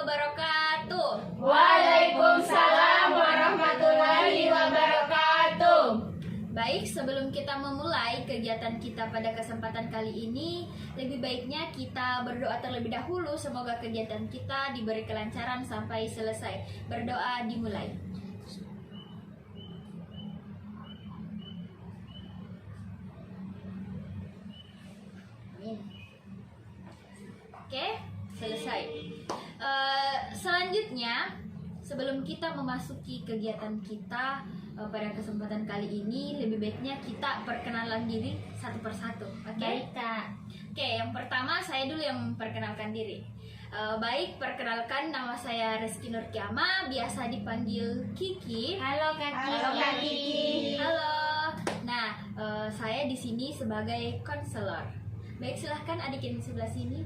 wabarakatuh. Waalaikumsalam warahmatullahi wabarakatuh. Baik, sebelum kita memulai kegiatan kita pada kesempatan kali ini, lebih baiknya kita berdoa terlebih dahulu. Semoga kegiatan kita diberi kelancaran sampai selesai. Berdoa dimulai. Amin. Oke, selesai. Selanjutnya, sebelum kita memasuki kegiatan kita pada kesempatan kali ini, lebih baiknya kita perkenalan diri satu persatu. Oke? Baik, Kak. Oke, yang pertama saya dulu yang memperkenalkan diri. Baik, perkenalkan, nama saya Reski Nurkiama, biasa dipanggil Kiki. Halo Kak Kiki. Halo Kak Kiki. Halo. Nah, saya di sini sebagai konselor. Baik, silahkan adik yang di sebelah sini.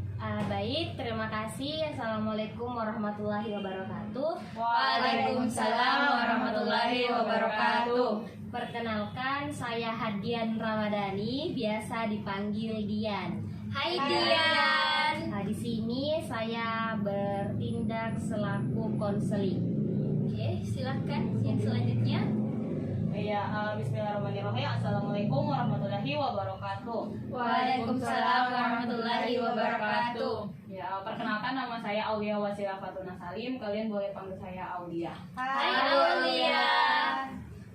Baik, terima kasih. Assalamualaikum warahmatullahi wabarakatuh. Waalaikumsalam warahmatullahi wabarakatuh. Perkenalkan, saya Hadian Ramadhani, biasa dipanggil Dian. Hai Dian. Nah, di sini saya bertindak selaku konseling. Oke, silahkan yang selanjutnya. Ya, bismillahirrahmanirrahim. Assalamualaikum warahmatullahi wabarakatuh. Waalaikumsalam warahmatullahi wabarakatuh. Ya, perkenalkan, nama saya Aulia Wasilah Fatuna Salim. Kalian boleh panggil saya Aulia. Hai Aulia.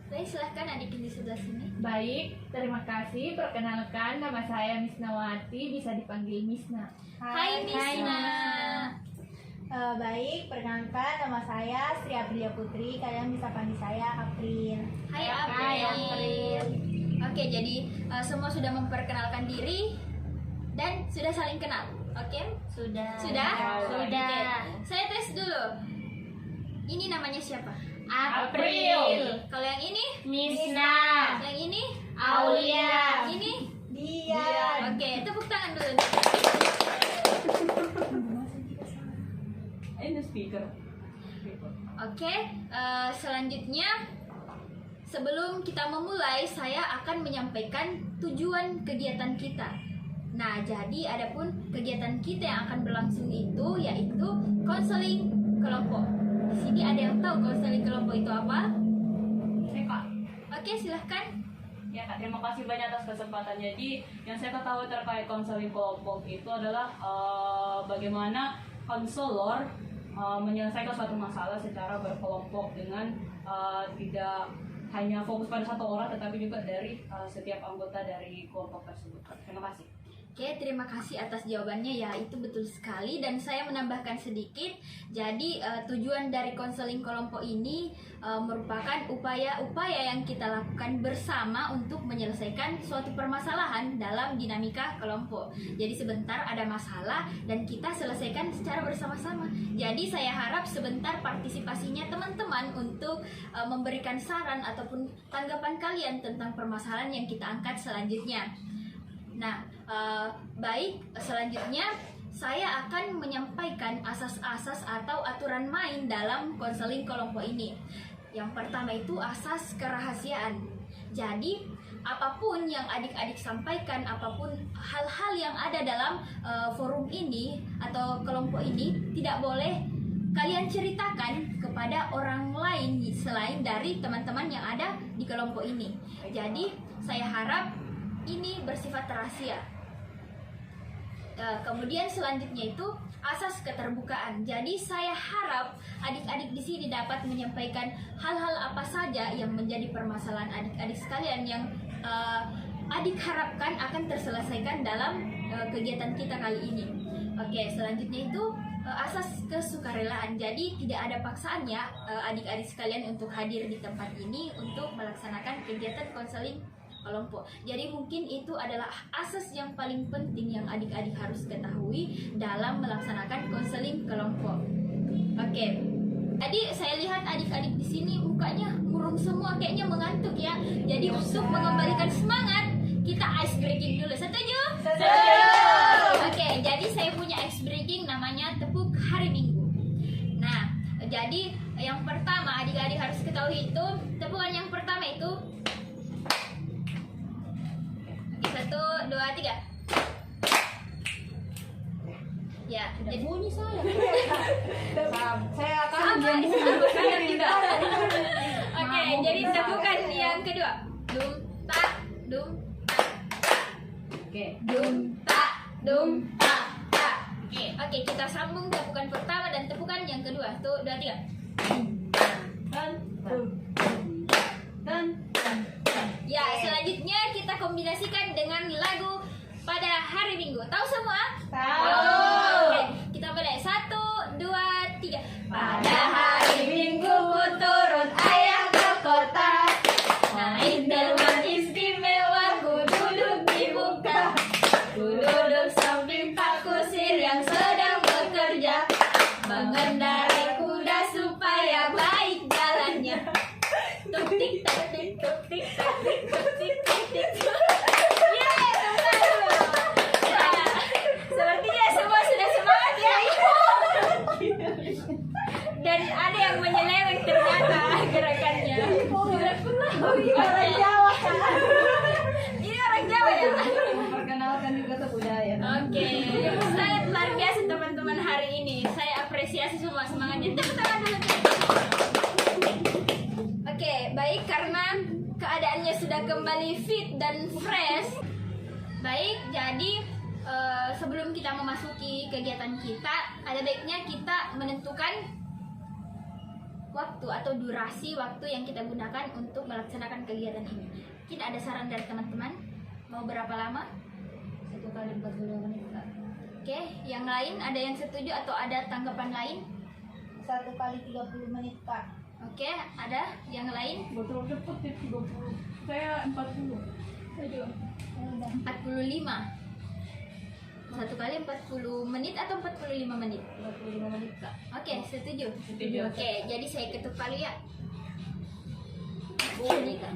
Baik, silahkan adik yang di sebelah sini. Baik, terima kasih. Perkenalkan, nama saya Misnawati, bisa dipanggil Misna. Hai Misna. Baik, perkenalkan, nama saya Sri Aprilia Putri. Kalian bisa panggil saya April. Hai Hai, April. Oke, jadi semua sudah memperkenalkan diri dan sudah saling kenal. Oke? Sudah. Sudah? Sudah. Oke. Saya tes dulu. Ini namanya siapa? April. Kalau yang ini? Misna. Yang ini? Aulia. Ini? Dia. Oke, tepuk tangan dulu. Ini speaker. Oke, selanjutnya sebelum kita memulai, saya akan menyampaikan tujuan kegiatan kita. Nah, jadi adapun kegiatan kita yang akan berlangsung itu yaitu konseling kelompok. Di sini ada yang tahu konseling kelompok itu apa? Saya Kak. Oke, silahkan. Ya Kak, terima kasih banyak atas kesempatannya. Jadi, yang saya ketahui terkait konseling kelompok itu adalah bagaimana konselor menyelesaikan suatu masalah secara berkelompok dengan tidak hanya fokus pada satu orang, tetapi juga dari setiap anggota dari kelompok tersebut. Terima kasih. Oke, terima kasih atas jawabannya ya, itu betul sekali. Dan saya menambahkan sedikit, jadi tujuan dari konseling kelompok ini merupakan upaya-upaya yang kita lakukan bersama untuk menyelesaikan suatu permasalahan dalam dinamika kelompok. Jadi sebentar ada masalah dan kita selesaikan secara bersama-sama. Jadi saya harap sebentar partisipasinya teman-teman untuk memberikan saran ataupun tanggapan kalian tentang permasalahan yang kita angkat selanjutnya. Nah, baik, selanjutnya saya akan menyampaikan asas-asas atau aturan main dalam konseling kelompok ini. Yang pertama itu asas kerahasiaan. Jadi, apapun yang adik-adik sampaikan, apapun hal-hal yang ada dalam forum ini atau kelompok ini, tidak boleh kalian ceritakan kepada orang lain selain dari teman-teman yang ada di kelompok ini. Jadi, saya harap ini bersifat rahasia. Kemudian selanjutnya itu asas keterbukaan. Jadi saya harap adik-adik di sini dapat menyampaikan hal-hal apa saja yang menjadi permasalahan adik-adik sekalian yang adik harapkan akan terselesaikan dalam kegiatan kita kali ini. Oke, selanjutnya itu asas kesukarelaan. Jadi tidak ada paksaan ya adik-adik sekalian untuk hadir di tempat ini untuk melaksanakan kegiatan konseling kelompok. Jadi mungkin itu adalah asas yang paling penting yang adik-adik harus ketahui dalam melaksanakan konseling kelompok. Oke. Tadi saya lihat adik-adik di sini mukanya murung semua, kayaknya mengantuk ya. Jadi untuk mengembalikan semangat, kita ice breaking dulu. Setuju? Setuju. Oke, jadi saya punya ice breaking namanya tepuk hari Minggu. Nah, jadi yang pertama adik-adik harus ketahui itu tepukan yang pertama itu 1, 2, 3. Ya, jadi Bunyi saya. dum tak dum tak tak. Oke, kita sambung tepukan pertama dan tepukan yang kedua. Tuh, 2, 3. Ya, selanjutnya kita kombinasikan dengan lagu pada hari Minggu. Tahu semua? Tahu. Oke, kita mulai. 1, 2, 3. Pada hari Minggu ku turut ayah ke kota, naik delman istimewa, ku duduk di muka, ku duduk samping Pak Kusir yang sedang bekerja, mengendarai kuda supaya baik jalannya. Tuk tik tak tik tuk tik tak tik tuk tik tik tik. Yeay, ya, sepertinya semua sudah semangat ya. Dan ada yang menyeleweng ternyata gerakannya. Orang Jawa. Ini orang Jawa ya. Memperkenalkan juga ke budaya. Oke, sangat luar biasa teman-teman hari ini. Saya apresiasi semua semangatnya. Tepuk tangan dulu. Oke, baik, karena keadaannya sudah kembali fit dan fresh. Baik, jadi sebelum kita memasuki kegiatan kita, ada baiknya kita menentukan waktu atau durasi waktu yang kita gunakan untuk melaksanakan kegiatan ini. Mungkin ada saran dari teman-teman? Mau berapa lama? 1 kali 40 menit, Kak. Oke, yang lain ada yang setuju atau ada tanggapan lain? 1 kali 30 menit, Kak. Oke, ada yang lain? Betul cepet ya 30. Saya 40. Saya juga 45. 1 kali 40 menit atau 45 menit? 45 menit, Kak. Oke, setuju. Setuju. Oke, jadi saya ketuk palu ya. Ini, Kak.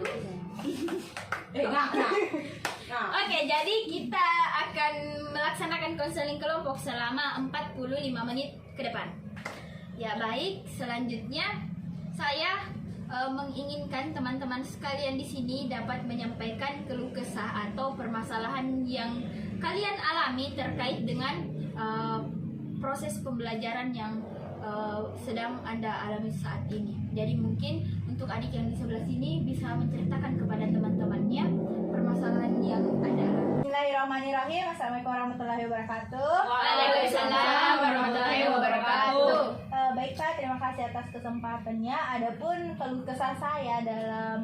Oke, jadi kita akan melaksanakan konseling kelompok selama 45 menit ke depan. Ya, baik. Selanjutnya saya menginginkan teman-teman sekalian di sini dapat menyampaikan keluh kesah atau permasalahan yang kalian alami terkait dengan proses pembelajaran yang sedang Anda alami saat ini. Jadi mungkin untuk adik yang di sebelah sini bisa menceritakan kepada teman-temannya permasalahan yang ada. Bismillahirrahmanirrahim. Assalamualaikum warahmatullahi wabarakatuh. Waalaikumsalam warahmatullahi wabarakatuh. Baik Kak, terima kasih atas kesempatannya. Adapun keluh kesah saya dalam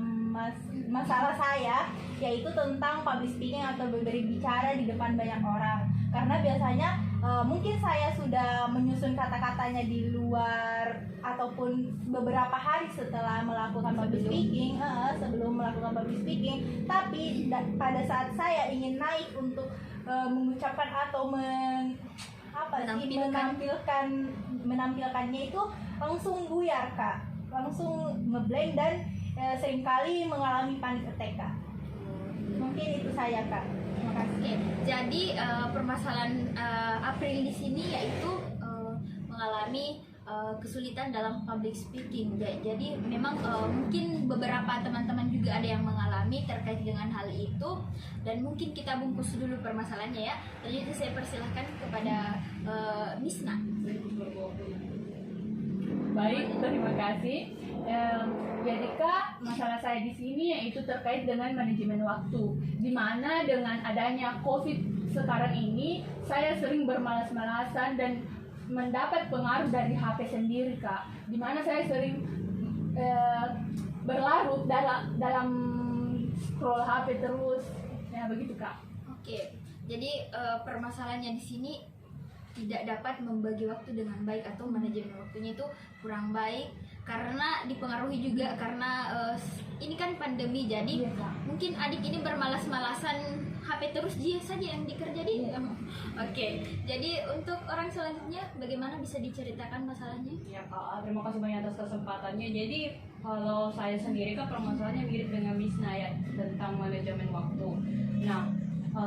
masalah saya yaitu tentang public speaking atau berbicara di depan banyak orang. Karena biasanya mungkin saya sudah menyusun kata-katanya di luar ataupun beberapa hari setelah melakukan public speaking, sebelum melakukan public speaking. Tapi pada saat saya ingin naik untuk mengucapkan atau menampilkannya itu langsung buyar Kak, langsung ngeblank dan seringkali mengalami panik attack Kak. Mungkin itu saya Kak. Terima kasih. Oke, jadi permasalahan April di sini yaitu mengalami kesulitan dalam public speaking. Jadi memang mungkin beberapa teman-teman juga ada yang mengalami terkait dengan hal itu, dan mungkin kita bungkus dulu permasalahannya ya. Jadi saya persilahkan kepada Misna. Baik, terima kasih. Jadi Kak, masalah saya di sini yaitu terkait dengan manajemen waktu. Di mana dengan adanya COVID sekarang ini, saya sering bermalas-malasan dan mendapat pengaruh dari HP sendiri Kak. Di mana saya sering berlarut dalam scroll HP terus. Ya begitu Kak. Oke, jadi permasalahannya di sini tidak dapat membagi waktu dengan baik atau manajemen waktunya itu kurang baik karena dipengaruhi juga karena ini kan pandemi, jadi mungkin adik ini bermalas-malasan HP terus dia saja yang dikerjain. Oke, jadi untuk orang selanjutnya bagaimana, bisa diceritakan masalahnya? Ya Kak, terima kasih banyak atas kesempatannya. Jadi kalau saya sendiri kan permasalahannya mirip dengan Misna ya, tentang manajemen waktu. Nah,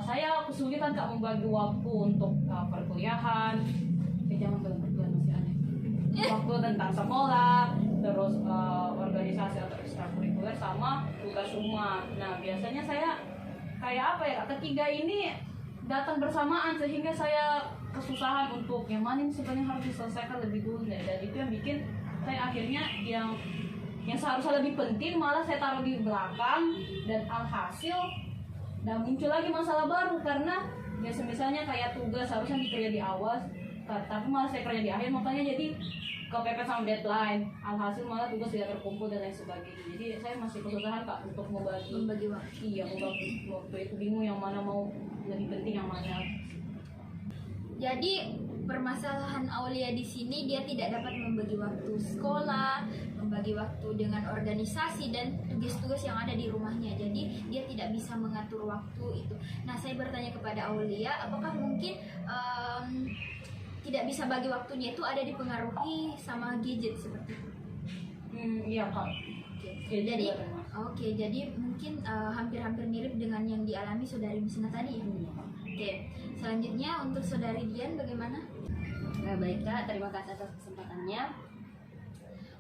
saya kesulitan Kak membagi waktu untuk perkuliahan. Jangan bilang perkuliahan, masih aneh. Waktu tentang sekolah, terus organisasi atau ekstrakurikuler sama tugas rumah. Nah, biasanya saya kayak apa ya, ketiga ini datang bersamaan sehingga saya kesusahan untuk yang mana yang sebenarnya harus diselesaikan lebih dulu deh. Dan itu yang bikin saya akhirnya yang seharusnya lebih penting malah saya taruh di belakang, dan alhasil muncul lagi masalah baru karena Ya misalnya kayak tugas harusnya dikerja di awal, tapi malah saya kerja di akhir, makanya jadi kepepet sama deadline. Alhasil malah tugas tidak terkumpul dan lain sebagainya. Jadi saya masih kesusahan Kak untuk Membagi waktu. Iya, membagi waktu itu, bingung yang mana mau lebih penting yang mana. Jadi permasalahan Aulia di sini, dia tidak dapat membagi waktu sekolah, membagi waktu dengan organisasi dan tugas-tugas yang ada di rumahnya. Jadi dia tidak bisa mengatur waktu itu. Nah, saya bertanya kepada Aulia, apakah mungkin tidak bisa bagi waktunya itu ada dipengaruhi sama gadget seperti itu? Iya Kak. Oke, jadi mungkin hampir-hampir mirip dengan yang dialami saudari Misna tadi. Oke, selanjutnya untuk saudari Dian bagaimana? Baik Kak, terima kasih atas kesempatannya.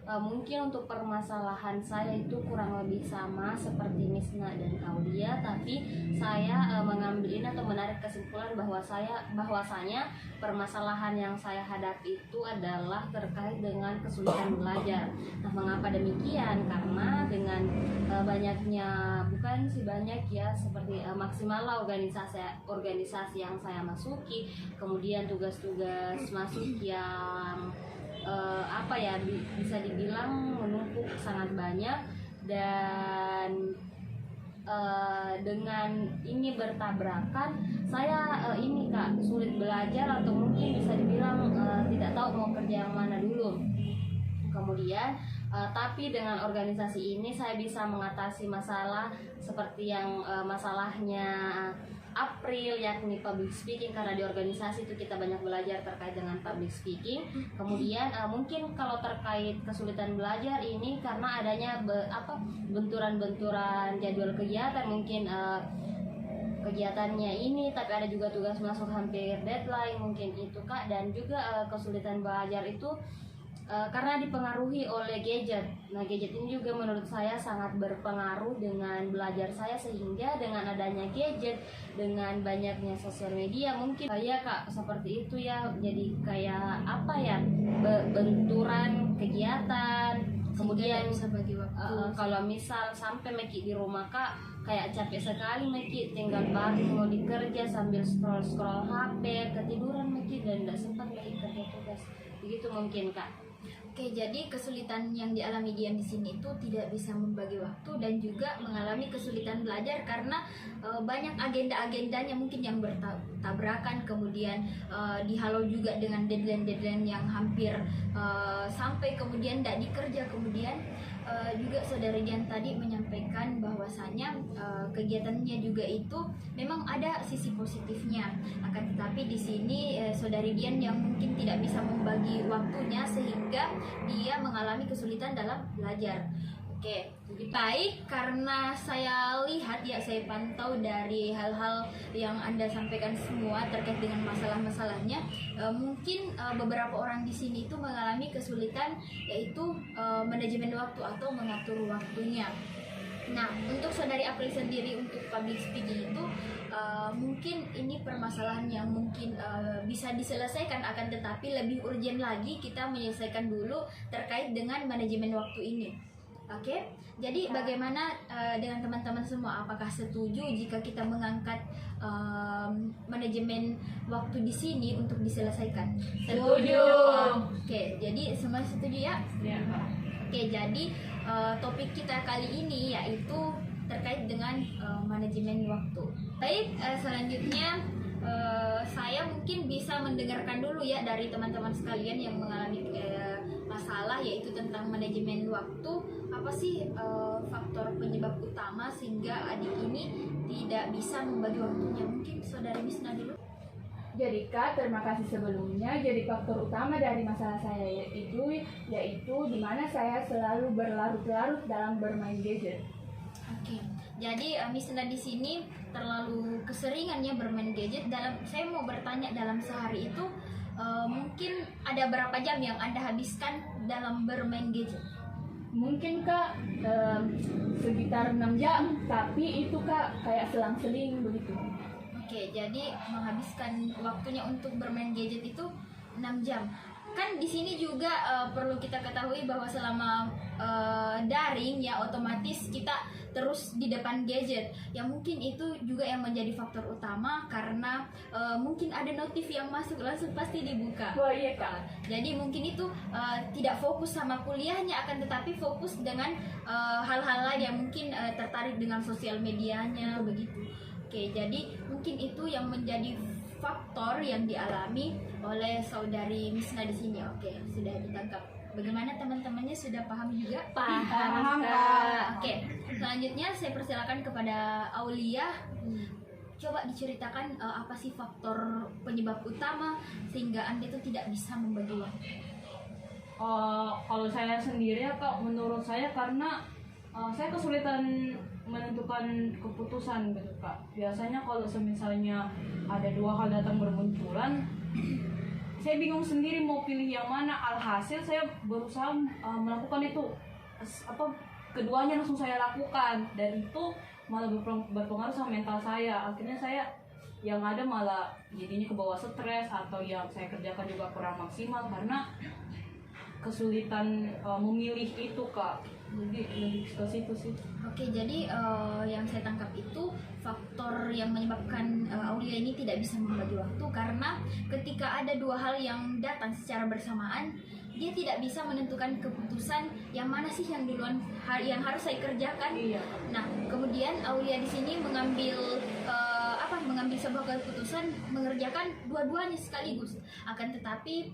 Mungkin untuk permasalahan saya itu kurang lebih sama seperti Misna dan Aulia, tapi saya mengambil ini atau menarik kesimpulan bahwasanya permasalahan yang saya hadapi itu adalah terkait dengan kesulitan belajar. Nah, mengapa demikian? Karena dengan banyaknya, bukan sih banyak ya, seperti maksimal organisasi yang saya masuki, kemudian tugas-tugas masuk yang bisa dibilang menumpuk sangat banyak, dan dengan ini bertabrakan saya ini Kak sulit belajar, atau mungkin bisa dibilang tidak tahu mau kerja yang mana dulu. Kemudian tapi dengan organisasi ini saya bisa mengatasi masalah seperti yang masalahnya April, yakni public speaking, karena di organisasi itu kita banyak belajar terkait dengan public speaking. Kemudian mungkin kalau terkait kesulitan belajar ini karena adanya benturan-benturan jadwal kegiatan, mungkin kegiatannya ini, tapi ada juga tugas masuk hampir deadline, mungkin itu Kak. Dan juga kesulitan belajar itu karena dipengaruhi oleh gadget. Nah, gadget ini juga menurut saya sangat berpengaruh dengan belajar saya, sehingga dengan adanya gadget, dengan banyaknya sosial media, mungkin saya Kak seperti itu ya, jadi kayak benturan kegiatan. Kemudian bisa bagi waktu. Kalau misal sampai Meki di rumah Kak, kayak capek sekali Meki, tinggal balik mau dikerja sambil scroll HP, ketiduran Meki dan tidak sempat Meki kerja tugas. Begitu mungkin Kak. Oke, jadi kesulitan yang dialami Dian di sini itu tidak bisa membagi waktu dan juga mengalami kesulitan belajar karena banyak agenda-agendanya mungkin yang bertabrakan, kemudian dihalau juga dengan deadline-deadline yang hampir sampai, kemudian tidak dikerja. Kemudian juga saudara Dian tadi menyampaikan bahwasanya kegiatannya juga itu memang ada sisi positifnya, akan tetapi di sini saudari Dian yang mungkin tidak bisa membagi waktunya sehingga dia mengalami kesulitan dalam belajar. Oke, baik, karena saya lihat ya, saya pantau dari hal-hal yang Anda sampaikan semua terkait dengan masalah-masalahnya, mungkin beberapa orang di sini itu mengalami kesulitan, yaitu manajemen waktu atau mengatur waktunya. Nah, untuk saudari April sendiri untuk public speaking itu mungkin ini permasalahan yang mungkin bisa diselesaikan, akan tetapi lebih urgent lagi kita menyelesaikan dulu terkait dengan manajemen waktu ini. Oke, jadi bagaimana dengan teman-teman semua? Apakah setuju jika kita mengangkat manajemen waktu di sini untuk diselesaikan? Setuju. Oke, jadi semua setuju ya? Iya Kak. Oke, jadi topik kita kali ini yaitu terkait dengan manajemen waktu. Baik, selanjutnya saya mungkin bisa mendengarkan dulu ya dari teman-teman sekalian yang mengalami masalah, yaitu tentang manajemen waktu. Apa sih faktor penyebab utama sehingga adik ini tidak bisa membagi waktunya? Mungkin saudari Misna dulu. Jadi Kak, terima kasih sebelumnya. Jadi faktor utama dari masalah saya yaitu di mana saya selalu berlarut-larut dalam bermain gadget. Oke, jadi Misna di sini terlalu keseringannya bermain gadget. Saya mau bertanya, dalam sehari itu mungkin ada berapa jam yang Anda habiskan dalam bermain gadget? Mungkin Kak sekitar 6 jam, tapi itu Kak kayak selang-seling begitu. Oke, jadi menghabiskan waktunya untuk bermain gadget itu 6 jam. kan di sini juga perlu kita ketahui bahwa selama daring ya otomatis kita terus di depan gadget. Ya mungkin itu juga yang menjadi faktor utama karena mungkin ada notif yang masuk langsung pasti dibuka. Wah iya Kak. Jadi mungkin itu tidak fokus sama kuliahnya, akan tetapi fokus dengan hal-hal lain yang mungkin tertarik dengan sosial medianya begitu. Oke, jadi mungkin itu yang menjadi faktor yang dialami oleh saudari Misna di sini. Oke, sudah ditangkap. Bagaimana teman-temannya, sudah paham juga? Paham, Kak. Oke, selanjutnya saya persilakan kepada Aulia. Coba diceritakan apa sih faktor penyebab utama sehingga Anda itu tidak bisa membagi waktu? Kalau saya sendiri ya Kak, menurut saya karena saya kesulitan menentukan keputusan gitu Kak. Biasanya kalau misalnya ada dua hal datang bermunculan, saya bingung sendiri mau pilih yang mana. Alhasil saya berusaha melakukan itu, keduanya langsung saya lakukan, dan itu malah berpengaruh sama mental saya. Akhirnya saya yang ada malah jadinya kebawa stres, atau yang saya kerjakan juga kurang maksimal karena kesulitan memilih itu Kak. Jadi lebih ke situ sih. Oke, jadi yang saya tangkap itu faktor yang menyebabkan Aulia ini tidak bisa membagi waktu karena ketika ada dua hal yang datang secara bersamaan, dia tidak bisa menentukan keputusan yang mana sih yang duluan yang harus saya kerjakan. Iya. Nah, kemudian Aulia di sini mengambil mengambil sebuah keputusan mengerjakan dua-duanya sekaligus. Akan tetapi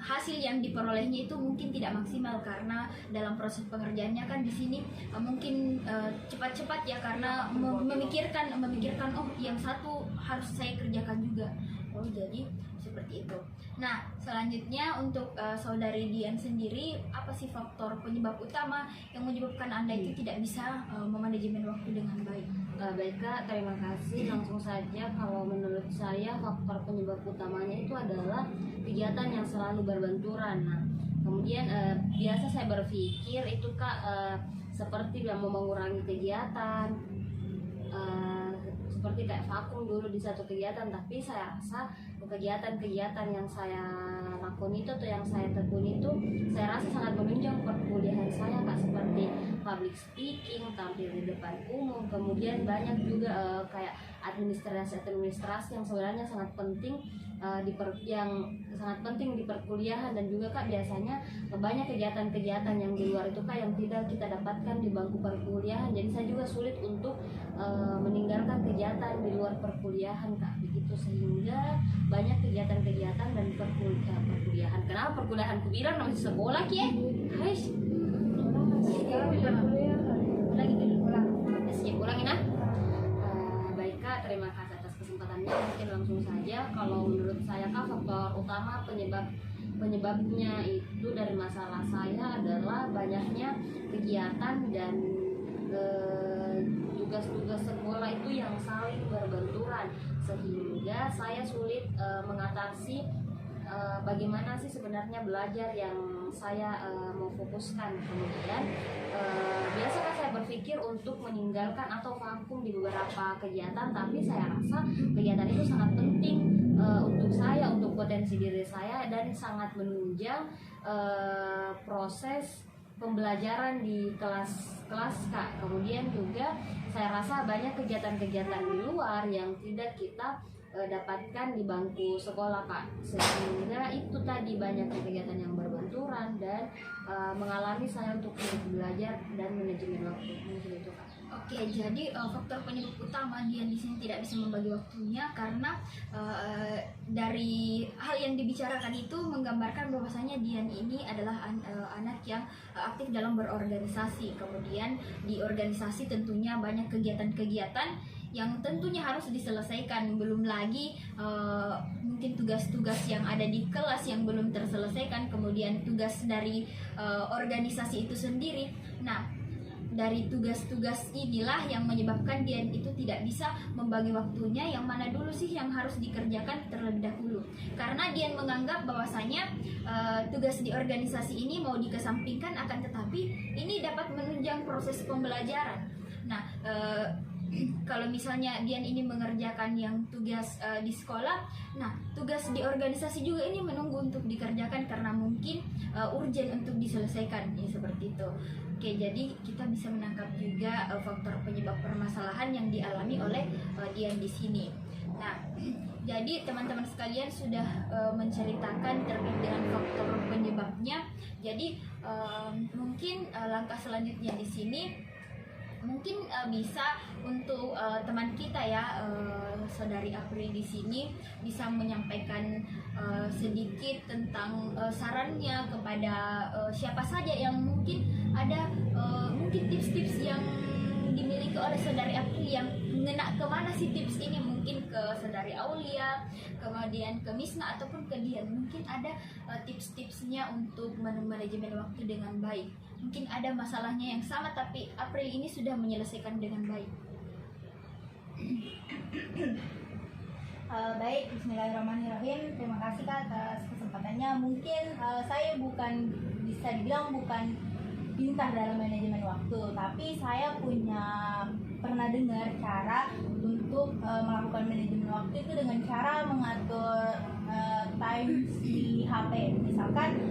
hasil yang diperolehnya itu mungkin tidak maksimal karena dalam proses pengerjaannya kan di sini mungkin cepat-cepat ya karena memikirkan oh yang satu harus saya kerjakan juga. Oh, jadi seperti itu. Nah, selanjutnya untuk saudari Dian sendiri, apa sih faktor penyebab utama yang menyebabkan Anda itu tidak bisa memanajemen waktu dengan baik? Baik Kak, terima kasih. Langsung saja, kalau menurut saya faktor penyebab utamanya itu adalah kegiatan yang selalu berbenturan. Nah, kemudian biasa saya berpikir itu Kak seperti yang mau mengurangi kegiatan, seperti kayak vakum dulu di satu kegiatan, tapi saya rasa kegiatan-kegiatan yang saya lakukan itu atau yang saya tekuni itu saya rasa sangat menunjang perkuliahan saya Kak, seperti public speaking, tampil di depan umum, kemudian banyak juga kayak administrasi yang sebenarnya sangat penting yang sangat penting di perkuliahan. Dan juga Kak biasanya banyak kegiatan-kegiatan yang di luar itu Kak yang tidak kita dapatkan di bangku perkuliahan, jadi saya juga sulit untuk meninggalkan kegiatan di luar perkuliahan Kak, begitu. Sehingga banyak kegiatan-kegiatan dan perkuliahan. Kenapa perkuliahan ku bilang namanya sekolah ki guys? Ulangin ah. Baik Kak, terima kasih atas kesempatannya. Mungkin langsung saja, kalau menurut saya Kak faktor utama penyebabnya itu dari masalah saya adalah banyaknya kegiatan dan tugas-tugas sekolah itu yang saling berbenturan, sehingga saya sulit mengatasi bagaimana sih sebenarnya belajar yang saya mau fokuskan. Kemudian biasanya saya berpikir untuk meninggalkan atau vakum di beberapa kegiatan, tapi saya rasa kegiatan itu sangat penting untuk saya, untuk potensi diri saya, dan sangat menunjang proses pembelajaran di kelas Kak. Kemudian juga saya rasa banyak kegiatan-kegiatan di luar yang tidak kita dapatkan di bangku sekolah Kak, sehingga itu tadi banyak kegiatan yang berbenturan dan mengalami saya untuk belajar dan manajemen waktu itu Kak. Oke, jadi faktor penyebab utama Dian di sini tidak bisa membagi waktunya karena dari hal yang dibicarakan itu menggambarkan bahwasanya Dian ini adalah anak yang aktif dalam berorganisasi. Kemudian di organisasi tentunya banyak kegiatan-kegiatan yang tentunya harus diselesaikan, belum lagi mungkin tugas-tugas yang ada di kelas yang belum terselesaikan, kemudian tugas dari organisasi itu sendiri. Nah, dari tugas-tugas inilah yang menyebabkan Dian itu tidak bisa membagi waktunya yang mana dulu sih yang harus dikerjakan terlebih dahulu, karena Dian menganggap bahwasanya tugas di organisasi ini mau dikesampingkan, akan tetapi ini dapat menunjang proses pembelajaran. Nah, kalau misalnya Dian ini mengerjakan yang tugas di sekolah, nah tugas di organisasi juga ini menunggu untuk dikerjakan karena mungkin urgent untuk diselesaikan, ya seperti itu. Oke, jadi kita bisa menangkap juga faktor penyebab permasalahan yang dialami oleh Dian di sini. Nah, jadi teman-teman sekalian sudah menceritakan terkait dengan faktor penyebabnya. Jadi mungkin langkah selanjutnya di sini mungkin bisa untuk teman kita ya, saudari April di sini bisa menyampaikan sedikit tentang sarannya kepada siapa saja yang mungkin ada mungkin tips-tips yang dimiliki oleh saudari April yang mengena kemana sih tips ini, mungkin ke saudari Aulia, kemudian ke Misna ataupun ke Dian. Mungkin ada tips-tipsnya untuk manajemen waktu dengan baik. Mungkin ada masalahnya yang sama tapi April ini sudah menyelesaikan dengan baik. Baik, bismillahirrahmanirrahim. Terima kasih Kak atas kesempatannya. Mungkin saya bisa dibilang bukan pintar dalam manajemen waktu, tapi saya pernah dengar cara untuk melakukan manajemen waktu itu dengan cara mengatur time di HP. Misalkan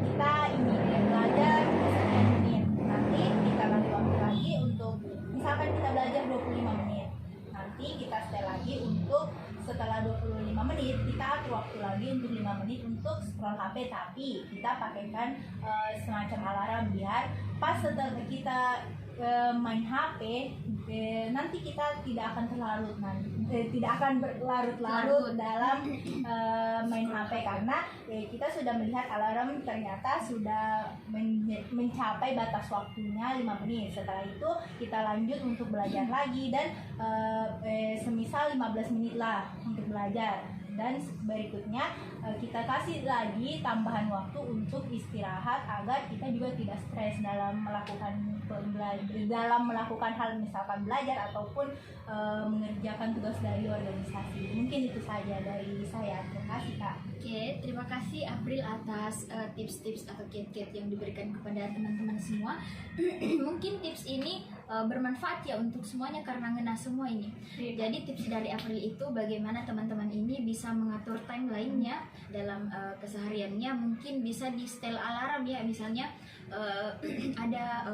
kita ini belajar sekian menit, nanti kita bagi waktu lagi untuk misalkan kita belajar 25 menit, nanti kita setel lagi untuk setelah 25 menit kita atur waktu lagi untuk 5 menit untuk scroll HP, tapi kita pakaikan semacam alarm biar pas setelah kita main HP nanti kita tidak akan berlarut-larut dalam main HP, karena kita sudah melihat alarm ternyata sudah mencapai batas waktunya 5 menit. Setelah itu kita lanjut untuk belajar lagi dan semisal 15 menit lah untuk belajar, dan berikutnya kita kasih lagi tambahan waktu untuk istirahat agar kita juga tidak stres dalam melakukan hal misalkan belajar ataupun mengerjakan tugas dari organisasi. Mungkin itu saja dari saya. Terima kasih Kak. Oke, terima kasih April atas tips-tips atau kiat-kiat yang diberikan kepada teman-teman semua. Mungkin tips ini bermanfaat ya untuk semuanya karena ngena semua ini. Jadi tips dari April itu bagaimana teman-teman ini bisa mengatur timeline-nya dalam kesehariannya. Mungkin bisa di setel alarm ya, misalnya ada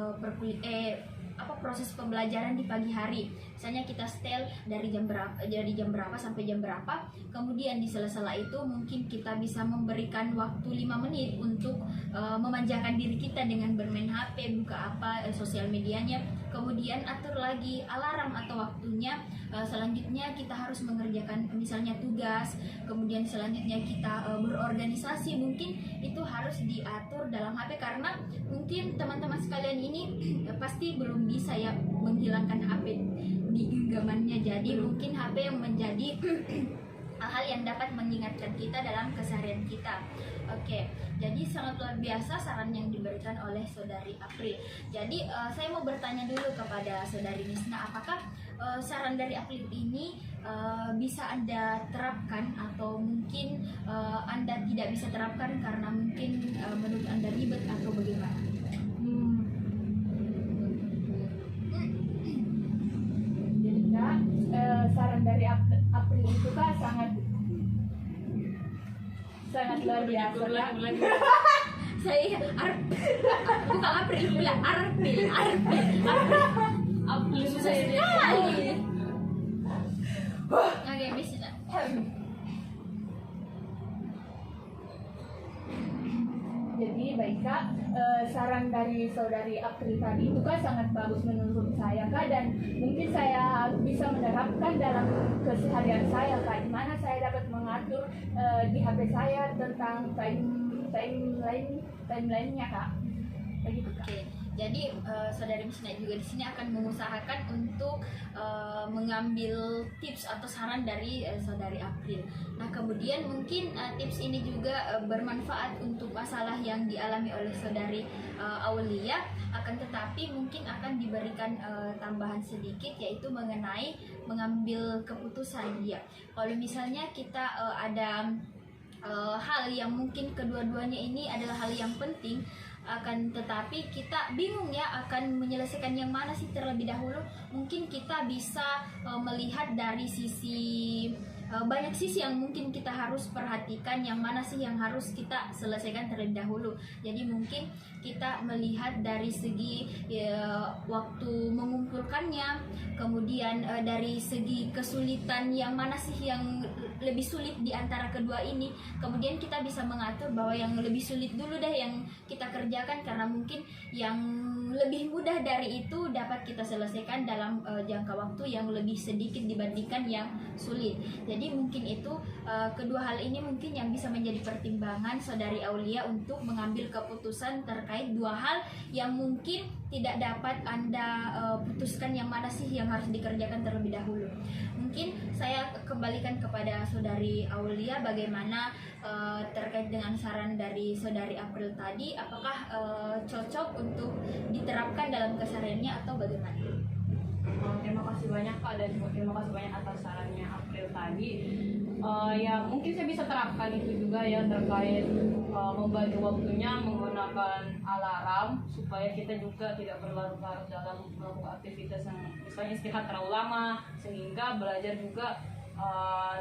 proses pembelajaran di pagi hari. Misalnya kita setel dari jam berapa sampai jam berapa. Kemudian di sela-sela itu mungkin kita bisa memberikan waktu 5 menit untuk memanjakan diri kita dengan bermain HP, buka sosial medianya. Kemudian atur lagi alarm atau waktunya. Selanjutnya kita harus mengerjakan misalnya tugas. Kemudian selanjutnya kita berorganisasi. Mungkin itu harus diatur dalam HP karena mungkin teman-teman sekalian ini pasti belum bisa ya menghilangkan HP di genggamannya. Jadi mungkin HP yang menjadi hal yang dapat mengingatkan kita dalam keseharian kita. Oke, jadi sangat luar biasa saran yang diberikan oleh saudari April. Jadi saya mau bertanya dulu kepada saudari Misna, apakah saran dari April ini bisa Anda terapkan atau mungkin Anda tidak bisa terapkan karena mungkin menurut Anda ribet atau bagaimana? Jadi Kak, saran dari April itu Kak sangat luar biasa Kak. Saya bukan April pula, Arpil susah sekali. Oke, bisa. Jadi baik Kak, saran dari saudari April tadi itu Kak sangat bagus menurut saya Kak, dan mungkin saya bisa menerapkan dalam keseharian saya Kak, di mana saya dapat mengatur di HP saya tentang timeline-nya Kak. Begitu Kak. Oke. Jadi saudari Misna juga di sini akan mengusahakan untuk mengambil tips atau saran dari saudari April. Nah, kemudian mungkin tips ini juga bermanfaat untuk masalah yang dialami oleh saudari Aulia, akan tetapi mungkin akan diberikan tambahan sedikit, yaitu mengenai mengambil keputusan dia. Kalau misalnya kita ada hal yang mungkin kedua-duanya ini adalah hal yang penting, akan tetapi kita bingung ya akan menyelesaikan yang mana sih terlebih dahulu. Mungkin kita bisa melihat dari sisi banyak sisi yang mungkin kita harus perhatikan, yang mana sih yang harus kita selesaikan terlebih dahulu. Jadi mungkin kita melihat dari segi waktu mengumpulkannya, kemudian dari segi kesulitan yang mana sih yang lebih sulit di antara kedua ini. Kemudian kita bisa mengatur bahwa yang lebih sulit dulu deh yang kita kerjakan, karena mungkin yang lebih mudah dari itu dapat kita selesaikan dalam jangka waktu yang lebih sedikit dibandingkan yang sulit. Jadi mungkin itu kedua hal ini mungkin yang bisa menjadi pertimbangan Saudari Aulia untuk mengambil keputusan terkait dua hal yang mungkin tidak dapat Anda putuskan yang mana sih yang harus dikerjakan terlebih dahulu. Mungkin saya kembalikan kepada Saudari Aulia bagaimana terkait dengan saran dari Saudari April tadi, apakah cocok untuk diterapkan dalam kesehariannya atau bagaimana? Terima kasih banyak Kak, dan terima kasih banyak atas sarannya April tadi. Ya mungkin saya bisa terapkan itu juga ya, terkait membagi waktunya menggunakan alarm supaya kita juga tidak berlarut-larut dalam melakukan aktivitas yang misalnya istirahat terlalu lama sehingga belajar juga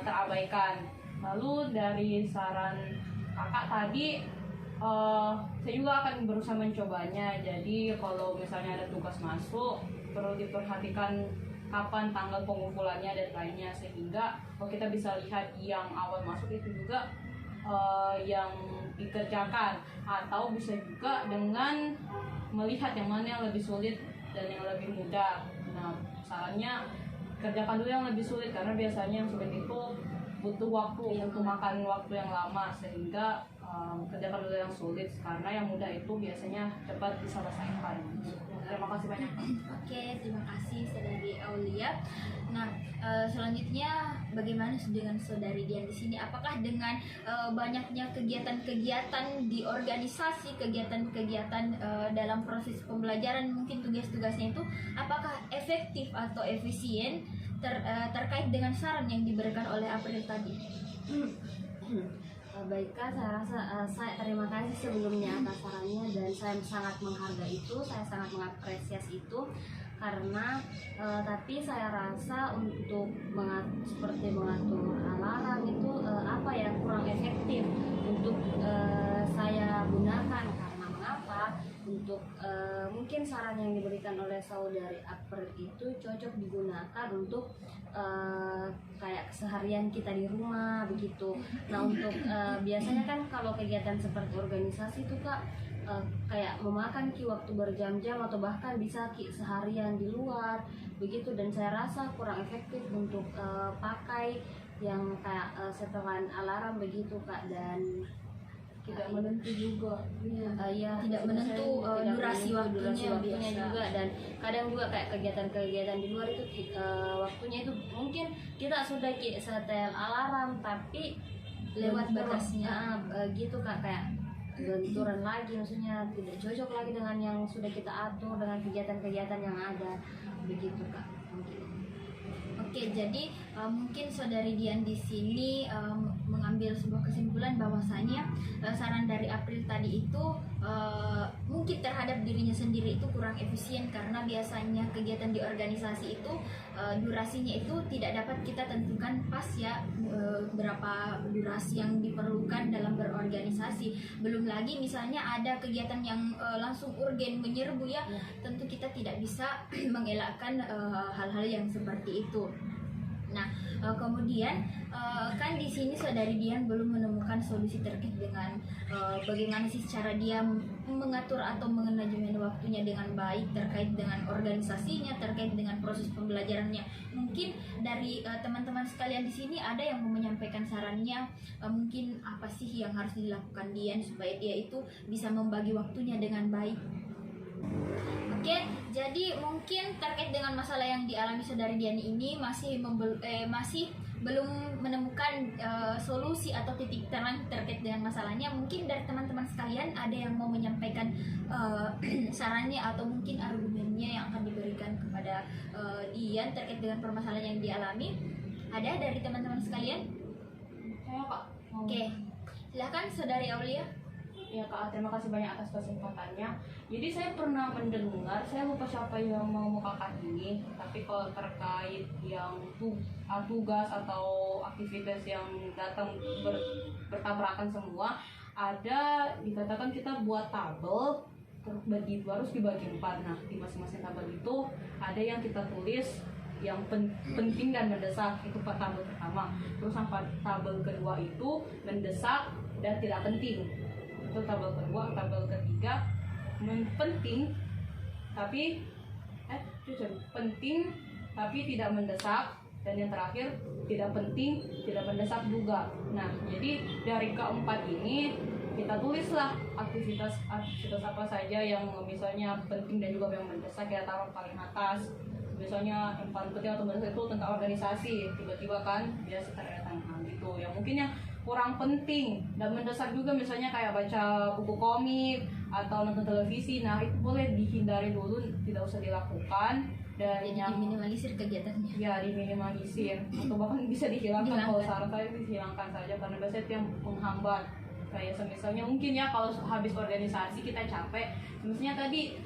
terabaikan. Lalu dari saran kakak tadi, saya juga akan berusaha mencobanya. Jadi kalau misalnya ada tugas masuk, perlu diperhatikan kapan tanggal pengumpulannya dan lainnya, sehingga kalau kita bisa lihat yang awal masuk itu juga yang dikerjakan, atau bisa juga dengan melihat yang mana yang lebih sulit dan yang lebih mudah. Nah, sarannya kerjakan dulu yang lebih sulit, karena biasanya yang sulit itu butuh waktu untuk makan waktu yang lama, sehingga kerjakan dulu yang sulit, karena yang mudah itu biasanya cepat diselesaikan. Terima kasih banyak. Oke, terima kasih Saudari Aulia. Nah, selanjutnya bagaimana dengan Saudari Dian di sini? Apakah dengan banyaknya kegiatan-kegiatan di organisasi, kegiatan-kegiatan dalam proses pembelajaran, mungkin tugas-tugasnya itu apakah efektif atau efisien terkait dengan saran yang diberikan oleh April tadi? Baik Kak, saya rasa saya terima kasih sebelumnya atas sarannya, dan saya sangat menghargai itu, saya sangat mengapresiasi itu, karena tapi saya rasa untuk seperti mengatur alarm itu apa ya, kurang efektif untuk saya gunakan. Karena mengapa? Untuk mungkin saran yang diberikan oleh Saudari April itu cocok digunakan untuk kayak keseharian kita di rumah begitu. Nah, untuk biasanya kan kalau kegiatan seperti organisasi itu Kak kayak memakan waktu berjam-jam atau bahkan bisa seharian di luar begitu, dan saya rasa kurang efektif untuk pakai yang kayak setelan alarm begitu Kak, dan Tidak menentu juga. ya Tidak menentu durasi waktunya biasa juga, dan kadang juga kayak kegiatan-kegiatan di luar itu waktunya itu mungkin kita sudah setel alarm tapi Lewat batasnya. gitu Kak, kayak benturan lagi, maksudnya tidak cocok lagi dengan yang sudah kita atur dengan kegiatan-kegiatan yang ada begitu Kak mungkin. Oke, jadi mungkin Saudari Dian di sini mengambil sebuah kesimpulan bahwasanya saran dari April tadi itu mungkin terhadap dirinya sendiri itu kurang efisien, karena biasanya kegiatan di organisasi itu durasinya itu tidak dapat kita tentukan pas ya, berapa durasi yang diperlukan dalam berorganisasi. Belum lagi misalnya ada kegiatan yang langsung urgen menyerbu ya, tentu kita tidak bisa mengelakkan hal-hal yang seperti itu. Nah, kemudian kan di sini Saudari Dian belum menemukan solusi terkait dengan bagaimana sih cara dia mengatur atau manajemen waktunya dengan baik terkait dengan organisasinya, terkait dengan proses pembelajarannya. Mungkin dari teman-teman sekalian di sini ada yang mau menyampaikan sarannya, mungkin apa sih yang harus dilakukan Dian supaya dia itu bisa membagi waktunya dengan baik. Oke, jadi mungkin terkait dengan masalah yang dialami Saudari Dian ini masih belum menemukan solusi atau titik terang terkait dengan masalahnya. Mungkin dari teman-teman sekalian ada yang mau menyampaikan sarannya atau mungkin argumennya yang akan diberikan kepada Dian terkait dengan permasalahan yang dialami. Ada dari teman-teman sekalian? Saya Kak. Oke. Silakan Saudari Aulia. Ya Kak, terima kasih banyak atas kesempatannya. Jadi saya pernah mendengar, saya lupa siapa yang mengumumkan Kakak ini, tapi kalau terkait yang tugas atau aktivitas yang datang bertabrakan semua, ada dikatakan kita buat tabel harus dibagi 4. Nah, di masing-masing tabel itu ada yang kita tulis yang penting dan mendesak, itu tabel pertama. Terus sampai tabel kedua itu mendesak dan tidak penting, itu tabel kedua. Tabel ketiga penting tapi penting tapi tidak mendesak, dan yang terakhir tidak penting tidak mendesak juga. Nah, jadi dari keempat ini kita tulislah aktivitas apa saja yang misalnya penting dan juga yang mendesak, kita taruh paling atas. Biasanya yang paling penting atau mendesak itu tentang organisasi, tiba-tiba kan biasa terdatang gitu. Ya mungkin yang kurang penting dan mendesak juga misalnya kayak baca buku komik atau nonton televisi, nah itu boleh dihindari dulu, tidak usah dilakukan. Dan Jadi yang diminimalisir kegiatannya. ya diminimalisir atau bahkan bisa dihilangkan. Kalau saran saya dihilangkan saja, karena biasanya itu yang menghambat. Kayak misalnya mungkin ya kalau habis organisasi kita capek, misalnya tadi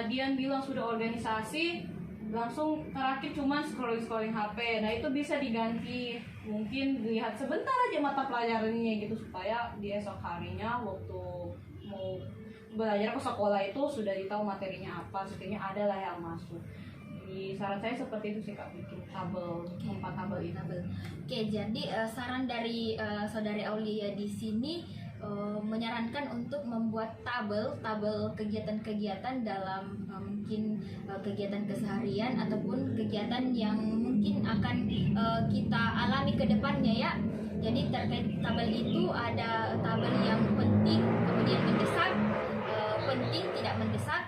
Dian bilang sudah organisasi langsung terakhir cuma scrolling HP. Nah itu bisa diganti, mungkin lihat sebentar aja mata pelajarannya gitu, supaya di esok harinya waktu mau belajar ke sekolah itu sudah tahu materinya apa, setidaknya ada lah yang masuk. Di saran saya seperti itu sih Kak, bikin tabel, 4 tabel itu. Oke, jadi saran dari Saudari Aulia di sini menyarankan untuk membuat tabel kegiatan-kegiatan dalam mungkin kegiatan keseharian ataupun kegiatan yang mungkin akan kita alami ke depannya ya. Jadi terkait tabel itu ada tabel yang penting, kemudian mendesak, penting tidak mendesak,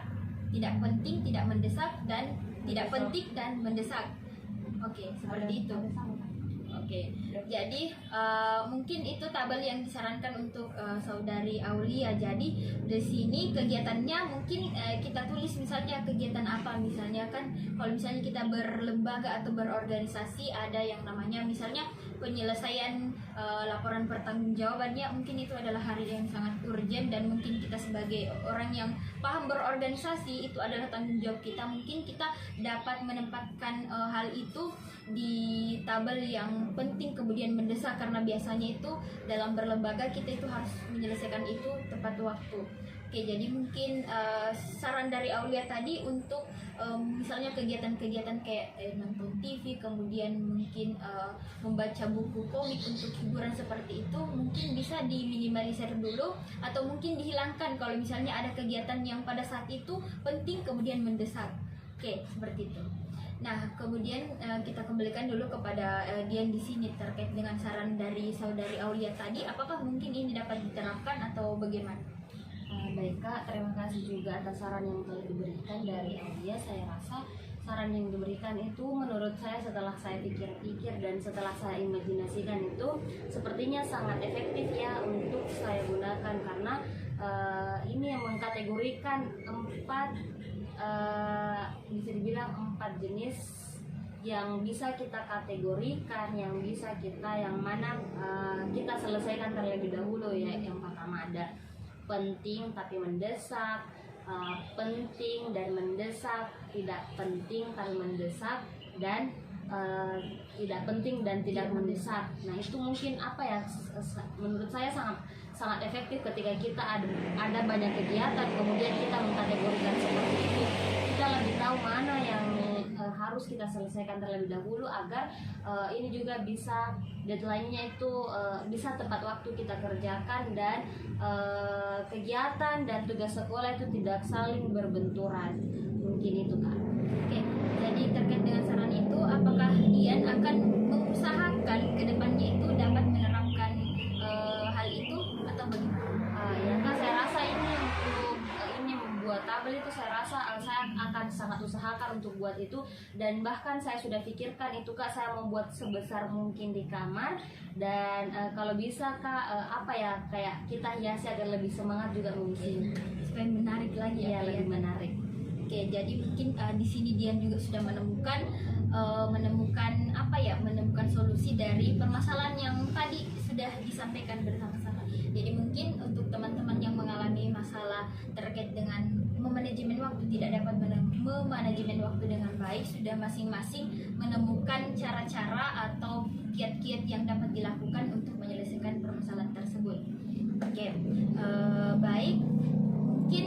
tidak penting tidak mendesak, dan tidak penting dan mendesak. Oke, seperti itu. Oke, jadi mungkin itu tabel yang disarankan untuk Saudari Aulia. Jadi di sini kegiatannya mungkin kita tulis misalnya kegiatan apa, misalnya kan kalau misalnya kita berlembaga atau berorganisasi ada yang namanya misalnya penyelesaian laporan pertanggungjawabannya, mungkin itu adalah hari yang sangat urgent dan mungkin kita sebagai orang yang paham berorganisasi itu adalah tanggung jawab kita. Mungkin kita dapat menempatkan hal itu di tabel yang penting kemudian mendesak, karena biasanya itu dalam berlembaga kita itu harus menyelesaikan itu tepat waktu. Oke, jadi mungkin saran dari Aulia tadi untuk misalnya kegiatan-kegiatan kayak nonton TV, kemudian mungkin membaca buku komik untuk hiburan seperti itu mungkin bisa diminimalisir dulu atau mungkin dihilangkan kalau misalnya ada kegiatan yang pada saat itu penting kemudian mendesak. Oke, seperti itu. Nah, kemudian kita kembalikan dulu kepada Dian di sini terkait dengan saran dari Saudari Aulia tadi, apakah mungkin ini dapat diterapkan atau bagaimana? Baik Kak, terima kasih juga atas saran yang telah diberikan dari Aulia. Saya rasa saran yang diberikan itu menurut saya setelah saya pikir-pikir dan setelah saya imajinasikan itu sepertinya sangat efektif ya untuk saya gunakan, karena ini yang mengkategorikan bisa dibilang 4 jenis yang bisa kita kategorikan, yang bisa kita yang mana kita selesaikan terlebih dahulu ya. Yang pertama ada penting tapi mendesak, penting dan mendesak, tidak penting tapi mendesak, dan tidak penting dan tidak mendesak. Nah itu mungkin apa ya, menurut saya sangat efektif ketika kita ada banyak kegiatan kemudian kita mengkategorikan seperti itu. Kita lebih tahu mana yang harus kita selesaikan terlebih dahulu agar ini juga bisa deadline-nya itu bisa tepat waktu kita kerjakan, dan kegiatan dan tugas sekolah itu tidak saling berbenturan. Mungkin itu Kak. Oke, jadi terkait dengan saran itu, apakah Dian akan mengusahakan ke depannya itu dapat menerapkan hal itu atau bagaimana? Ya Kak, saya rasa ini untuk ini membuat tabel itu saya rasa saya akan sangat usahakan untuk buat itu, dan bahkan saya sudah pikirkan itu Kak, saya mau buat sebesar mungkin di kamar, dan kalau bisa Kak apa ya, kayak kita hiasi agar lebih semangat juga mungkin. Supaya menarik lagi Ya, lebih menarik. Oke, jadi mungkin di sini Dian juga sudah menemukan menemukan solusi dari permasalahan yang tadi sudah disampaikan bersama-sama. Jadi mungkin untuk teman-teman yang mengalami masalah terkait dengan memanajemen waktu, tidak dapat memanajemen waktu dengan baik, sudah masing-masing menemukan cara-cara atau kiat-kiat yang dapat dilakukan untuk menyelesaikan permasalahan tersebut. Oke, baik. Mungkin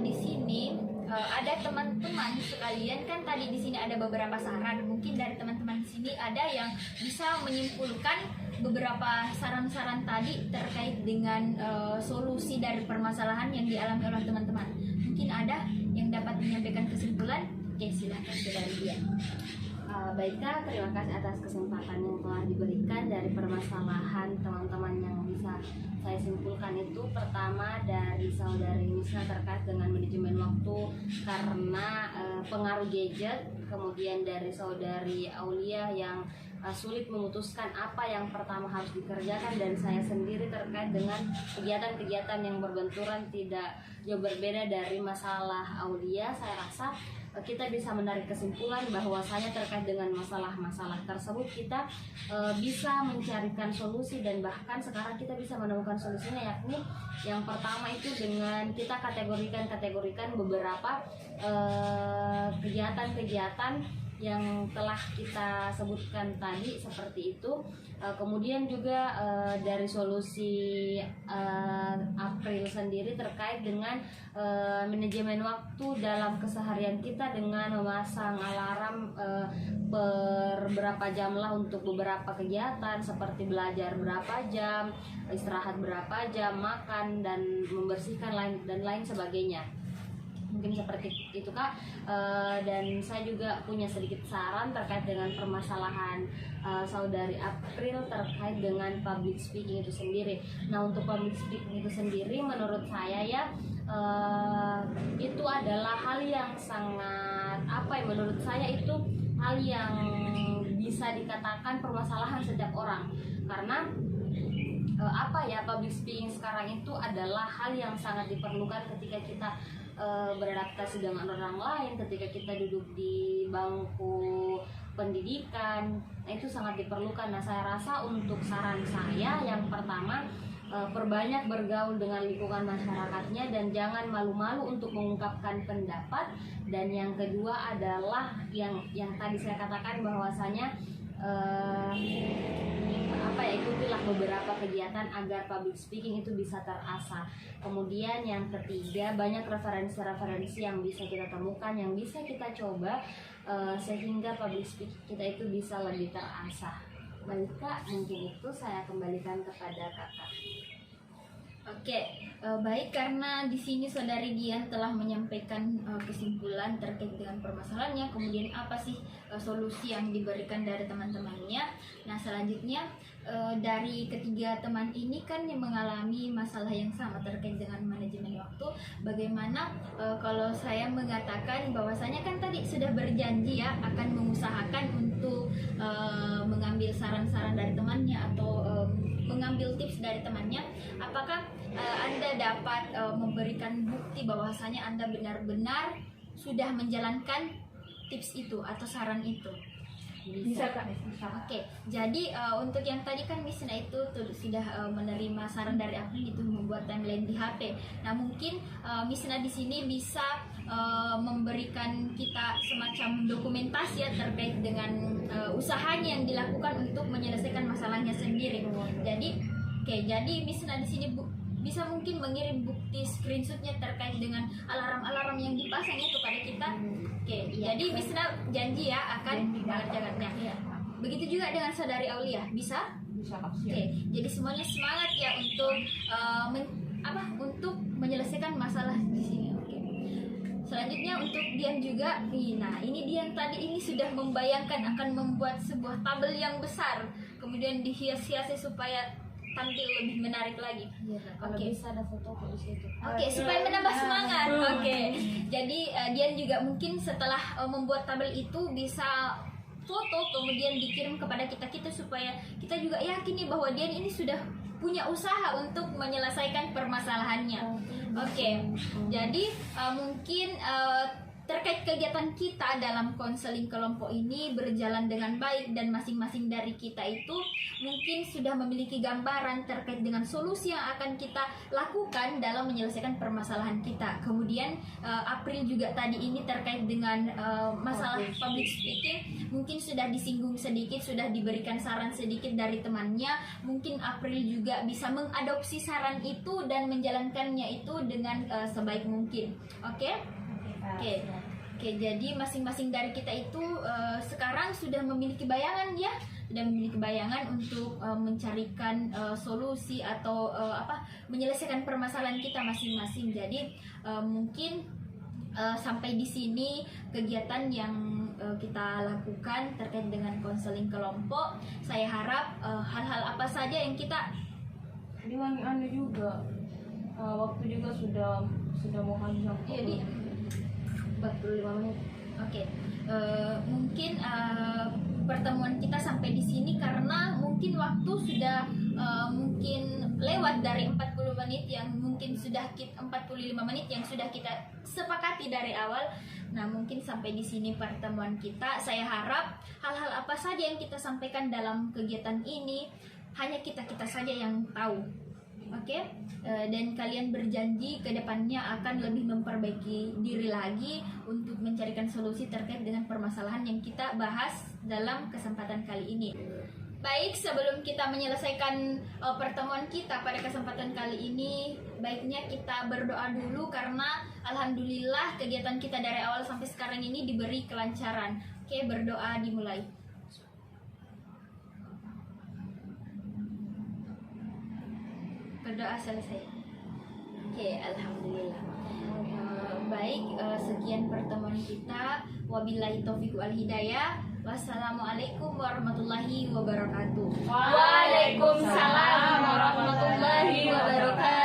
di sini ada teman-teman sekalian, kan tadi di sini ada beberapa saran. Mungkin dari teman-teman di sini ada yang bisa menyimpulkan beberapa saran-saran tadi terkait dengan solusi dari permasalahan yang dialami oleh teman-teman. Mungkin ada yang dapat menyampaikan kesimpulan. Oke, silakan dari dia. Baik Kak, terima kasih atas kesempatan yang telah diberikan. Dari permasalahan teman-teman yang bisa saya simpulkan itu, pertama dari saudari Misna terkait dengan manajemen waktu karena pengaruh gadget, kemudian dari saudari Aulia yang sulit memutuskan apa yang pertama harus dikerjakan, dan saya sendiri terkait dengan kegiatan-kegiatan yang berbenturan tidak jauh berbeda dari masalah Aulia. Saya rasa kita bisa menarik kesimpulan bahwasanya terkait dengan masalah-masalah tersebut kita bisa mencarikan solusi, dan bahkan sekarang kita bisa menemukan solusinya, yakni yang pertama itu dengan kita kategorikan beberapa kegiatan-kegiatan yang telah kita sebutkan tadi seperti itu. Kemudian juga dari solusi April sendiri terkait dengan manajemen waktu dalam keseharian kita dengan memasang alarm per berapa jam lah untuk beberapa kegiatan seperti belajar berapa jam, istirahat berapa jam, makan dan membersihkan dan lain sebagainya. Mungkin seperti itu Kak. Dan saya juga punya sedikit saran terkait dengan permasalahan saudari April terkait dengan public speaking itu sendiri. Nah, untuk public speaking itu sendiri menurut saya ya itu adalah hal yang sangat menurut saya itu hal yang bisa dikatakan permasalahan setiap orang, karena public speaking sekarang itu adalah hal yang sangat diperlukan ketika kita beradaptasi dengan orang lain, ketika kita duduk di bangku pendidikan. Nah, itu sangat diperlukan. Nah, saya rasa untuk saran saya yang pertama, perbanyak bergaul dengan lingkungan masyarakatnya dan jangan malu-malu untuk mengungkapkan pendapat. Dan yang kedua adalah yang tadi saya katakan bahwasanya ikutilah beberapa kegiatan agar public speaking itu bisa terasa. Kemudian yang ketiga, banyak referensi-referensi yang bisa kita temukan, yang bisa kita coba sehingga public speaking kita itu bisa lebih terasa. Baik Kak, mungkin itu saya kembalikan kepada Kakak. Oke, baik, karena di sini saudari Dian telah menyampaikan kesimpulan terkait dengan permasalahannya, kemudian apa sih solusi yang diberikan dari teman-temannya. Nah, selanjutnya dari ketiga teman ini kan yang mengalami masalah yang sama terkait dengan manajemen waktu. Bagaimana kalau saya mengatakan bahwasanya kan tadi sudah berjanji ya akan mengusahakan untuk mengambil saran-saran dari temannya atau mengambil tips dari temannya. Apakah Anda dapat memberikan bukti bahwasanya Anda benar-benar sudah menjalankan tips itu atau saran itu? Bisa Kak, bisa. Oke, jadi untuk yang tadi kan Misna itu sudah menerima saran dari April itu membuat timeline di HP. Nah, mungkin Misna di sini bisa memberikan kita semacam dokumentasi ya terkait dengan usahanya yang dilakukan untuk menyelesaikan masalahnya sendiri. Jadi Misna di sini bisa mungkin mengirim bukti screenshotnya terkait dengan alarm-alarm yang dipasang itu pada kita. Jadi Misna janji ya akan mengerjakannya. Begitu juga dengan saudari Aulia, bisa? Bisa Kak. Jadi semuanya semangat ya untuk untuk menyelesaikan masalah di sini. Selanjutnya untuk Dian juga. Nah, ini Dian tadi ini sudah membayangkan akan membuat sebuah tabel yang besar, kemudian dihias-hiasi supaya tampil lebih menarik lagi. Kalau bisa ada foto di situ. Supaya menambah semangat. Jadi Dian juga mungkin setelah membuat tabel itu bisa foto kemudian dikirim kepada kita supaya kita juga yakin nih bahwa Dian ini sudah punya usaha untuk menyelesaikan permasalahannya. Jadi mungkin terkait kegiatan kita dalam konseling kelompok ini berjalan dengan baik dan masing-masing dari kita itu mungkin sudah memiliki gambaran terkait dengan solusi yang akan kita lakukan dalam menyelesaikan permasalahan kita. Kemudian April juga tadi ini terkait dengan masalah public speaking mungkin sudah disinggung sedikit, sudah diberikan saran sedikit dari temannya. Mungkin April juga bisa mengadopsi saran itu dan menjalankannya itu dengan sebaik mungkin. Oke? Oke, jadi masing-masing dari kita itu sekarang sudah memiliki bayangan ya, sudah memiliki bayangan untuk mencarikan solusi atau menyelesaikan permasalahan kita masing-masing. Jadi mungkin sampai di sini kegiatan yang kita lakukan terkait dengan konseling kelompok. Saya harap hal-hal apa saja yang kita Anu juga waktu juga sudah mau habis. Iya, 45 menit. Oke. Mungkin pertemuan kita sampai di sini karena mungkin waktu sudah mungkin lewat dari 40 menit yang mungkin sudah 45 menit yang sudah kita sepakati dari awal. Nah, mungkin sampai di sini pertemuan kita. Saya harap hal-hal apa saja yang kita sampaikan dalam kegiatan ini hanya kita-kita saja yang tahu. Oke, dan kalian berjanji ke depannya akan lebih memperbaiki diri lagi untuk mencarikan solusi terkait dengan permasalahan yang kita bahas dalam kesempatan kali ini. Baik, sebelum kita menyelesaikan pertemuan kita pada kesempatan kali ini, baiknya kita berdoa dulu karena alhamdulillah kegiatan kita dari awal sampai sekarang ini diberi kelancaran. Oke, berdoa dimulai. Berdoa selesai. Oke, alhamdulillah. Baik, sekian pertemuan kita. Wabillahi taufiq wal hidayah. Wassalamualaikum warahmatullahi wabarakatuh. Waalaikumsalam warahmatullahi wabarakatuh.